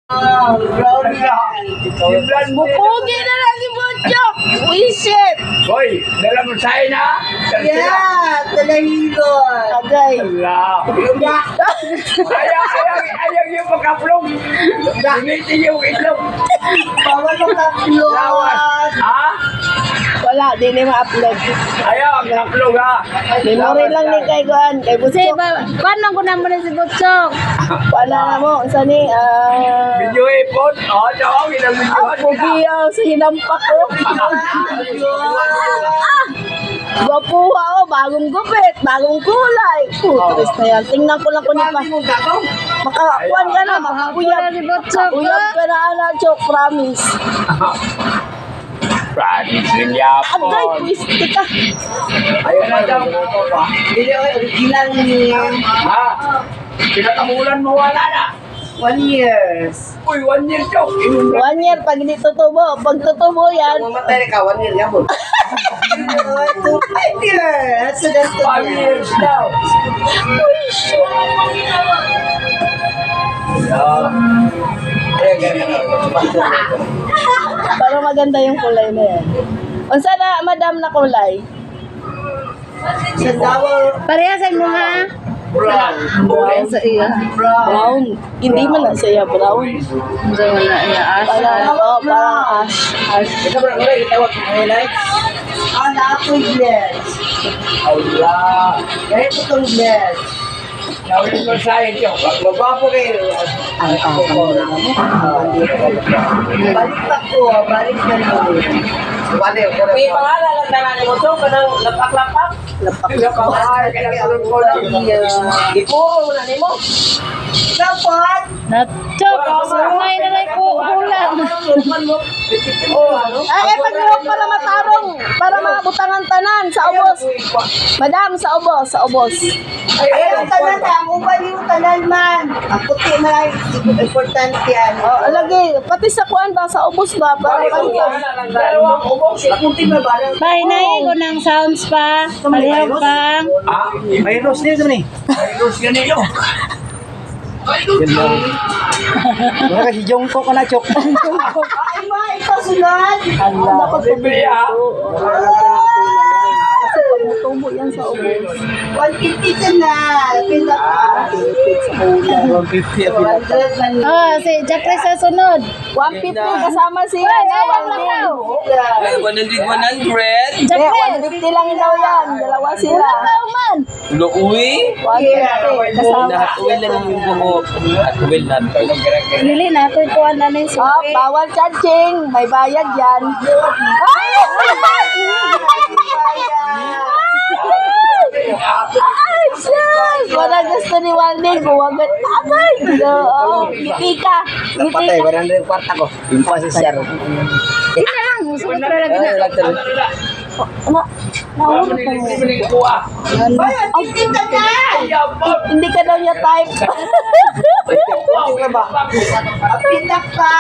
Bukugi na lang si Butchok! Wisit! Hoy, dala mo sa'yo na? Yeah, talahilon. Agay! Wala. Ayaw yung pagkaplong. Gamitin yung itlog. Bawal ang Lawas. kaplon. Ha? Wala, di na ma-upload. Ayaw, ang kaplong ha. Memory lang ni kay Guan. Kay Kasi, Butchok. paano ko naman na si Butchok? Wala na mo. Isa ni, Video ipon. O, tawag ilang video. Pugiya sa hinampak ko. Gwapuha ko, bagong gupit, bagong kulay. Putres na yan. Tingnan ko lang kung pa. Makakuan ka na, makakuyab. Si Butchok. Uyab ka na, anak, Chok, promise. Promise rin yapon. Agay, pwiste ka. Ayaw na daw. Hindi ako original niya. Ha? Pinakamulan mo wala na. 1 years. Uy, 1 year joke. 1 year, pag hindi tutubo. Pag tutubo yan, Mamatay ka, 1 year yapon. 5 years. So that's 5 years daw. para maganda yung kulay na yan. Unsa na, madam na kulay? Sa Davao, Parehasan mo ha? Brown. Brown sa iya. Brown. Hindi man na siya brown. Hindi wala iya. Parang ash. Ash. Ito ba na itawag mo highlights? na ako'y blessed. Allah. Kahit itong blessed. Nawin mo sa inyo. Magwapo kayo. Balik pa ko, balik na rin. May pangalan lang tanan mo to, kanang lapak-lapak. Ay, kailangan ko lang. Ipuro na nimo. Dapat, Natchok, sumay na lang ko ulam. Ay, pag nilok para matarong. Para mabutangan tanan sa ubos. Madam, sa ubos. Sa ubos. ayun ang tanan na, ang uban yung tanan man. Ang puti na importante yan. Lagi, pati sa kuan ba, sa ubos ba? Para kanta. Dalawang ubos. Kunti ba ba? Pahinay ko ng sounds pa. Palihog pa. Ah, May rose din ito ni. virus ganito. Wala kasi Jungkook na chok. Ay ma, ito sunod. Dapat Bibili ha. Kasi pag natubo yan sa ubos. 150 ka na. Pinda pa. 150 man. Oh, si Jacques sa sunod. 150 kasama siya. Ay, 100. Jacques. 150 lang daw yan. Dalawa sila. man. Uwi? 150 kasama. Nahat-uwi na lang yung buhok. Nahat-uwi na. Dili na ako ikuha na ng Oh, bawal charging. May bayad yan. Ay, sus! Wala gusto ni Walding. Buwagat. Agay! Ngiti ka. Ngiti ka. 100 yung kwarta ko. Yung pa si Sir. Hindi na lang. Susunod na lang na. Nahulog ka mo. Bibili ko ah. Ay, kita na! Hindi ka daw niya type. Pinda pa!